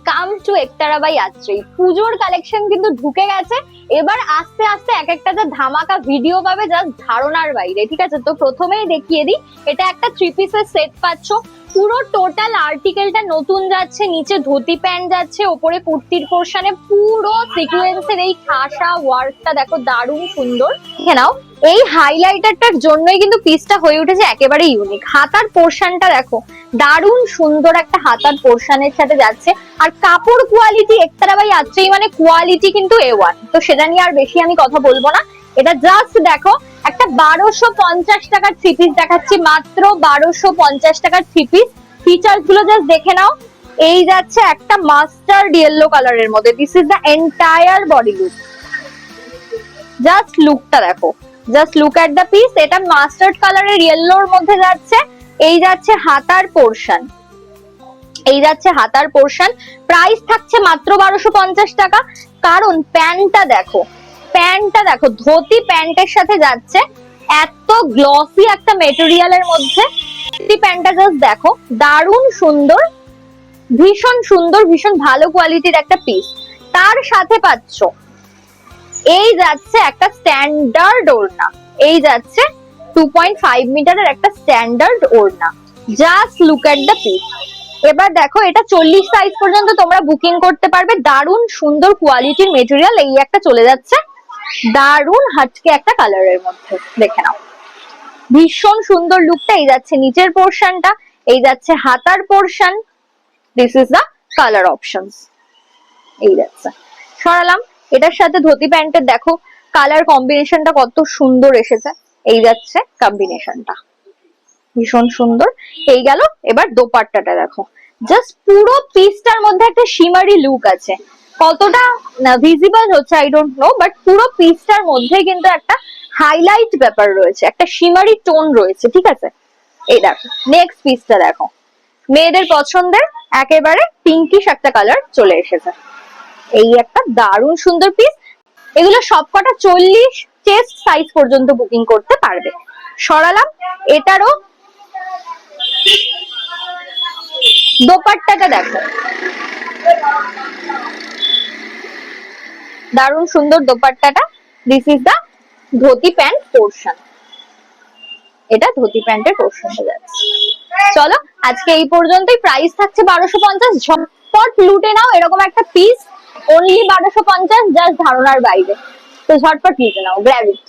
Come to ektara by Atrai. পুজোর collection কিন্তু ঢুকে গেছে, এবার আস্তে আস্তে এক একটা যে ধামাকা ভিডিও পাবে জাস্ট ধারণার বাইরে। ঠিক আছে, তো প্রথমেই দেখিয়ে দিই, এটা একটা 3 পিসের সেট পাচ্ছ। পুরো টোটাল আর্টিকেলটা নতুন যাচ্ছে, নিচে ধুতি প্যান্ট যাচ্ছে, ওপরে কুর্তির পোর্শনে পুরো সিকোয়েন্সের এই খাসা ওয়ার্কটা দেখো, দারুণ সুন্দর। দেখে নাও, এই হাইলাইটারটার জন্যই কিন্তু পিসটা হয়ে উঠেছে একেবারে ইউনিক। হাতার পোর্শনটা দেখো, দারুণ সুন্দর একটা হাতার পোর্শনের সাথে যাচ্ছে। আর কাপড় কোয়ালিটি একতারা বাই আত্রেই মানে কোয়ালিটি কিন্তু A1, তো সেটা নিয়ে আর বেশি আমি কথা বলবো না। এটা জাস্ট দেখো, একটা 1250 টাকার 3 পিস দেখাচ্ছি, মাত্র 1250 টাকার 3 পিস। ফিচার্স গুলো জাস্ট দেখে নাও। এই যাচ্ছে একটা মাস্টার্ড ইয়েলো কালারের মধ্যে, this is the entire body look. Just লুকটা দেখো, just look at the piece. এটা মাস্টার্ড কালারের ইয়েলোর মধ্যে যাচ্ছে। এই যাচ্ছে হাতার পোর্শন, এই যাচ্ছে হাতার পোর্শন। প্রাইস থাকছে মাত্র 1250 টাকা। কারণ প্যান্টটা দেখো, প্যান্টটা দেখো, ধুতি প্যান্টের সাথে যাচ্ছে, এত গ্লসি একটা মেটেরিয়ালের মধ্যে। ধুতি প্যান্টটা জাস্ট দেখো, দারুণ সুন্দর, ভীষণ সুন্দর, ভীষণ ভালো কোয়ালিটির একটা পিস। তার সাথে পাচ্ছ এই যাচ্ছে একটা স্ট্যান্ডার্ড ওড়না, এই যাচ্ছে 2.5 মিটারের একটা স্ট্যান্ডার্ড ওড়না। Just look at the piece. এবার দেখো, এটা 40 সাইজ পর্যন্ত তোমরা বুকিং করতে পারবে। দারুণ সুন্দর কোয়ালিটির মেটেরিয়াল। এই একটা চলে যাচ্ছে দারুণ হাটকে একটা কালারের মধ্যে, দেখে নাও, ভীষণ সুন্দর লুকটা। এই যাচ্ছে নিচের পোর্শনটা, এই যাচ্ছে হাতার portion, this is the colour options. এই যাচ্ছে, সরালাম। এটার সাথে ধুতি প্যান্টের দেখো কালার কম্বিনেশনটা কত সুন্দর এসেছে। এই যাচ্ছে কম্বিনেশনটা, ভীষণ সুন্দর। এই গেল। এবার দোপাট্টাটা দেখো, জাস্ট পুরো পিসটার মধ্যে একটা শিমারি লুক আছে। কতটা ভিজিবল হচ্ছে আই ডোন্ট নো, বাট পুরো পিসটার মধ্যে কিন্তু একটা হাইলাইট ব্যাপার রয়েছে, একটা শিমারি টোন রয়েছে। ঠিক আছে, এই দেখো নেক্সট পিসটা দেখো, মেয়েদের পছন্দের একেবারে পিঙ্কিশ একটা কালার চলে এসেছে। এই একটা দারুণ সুন্দর পিস। এগুলো সবকটা 40 চেস্ট সাইজ পর্যন্ত বুকিং করতে পারবে। সরালাম। এটারও দোপাট্টাটা দেখো, দারুণ সুন্দর দোপাট্টাটা। This is the dhoti pant portion, এটা ধুতি প্যান্টের পোর্শনটা যাচ্ছে। চলো আজকে এই পর্যন্তই। প্রাইস থাকছে 1250। ঝটপট লুটে নাও এরকম একটা পিস, অনলি 1250, জাস্ট ধারণার বাইরে। তো ঝটপট লুটে নাও, গ্র্যাব ইট।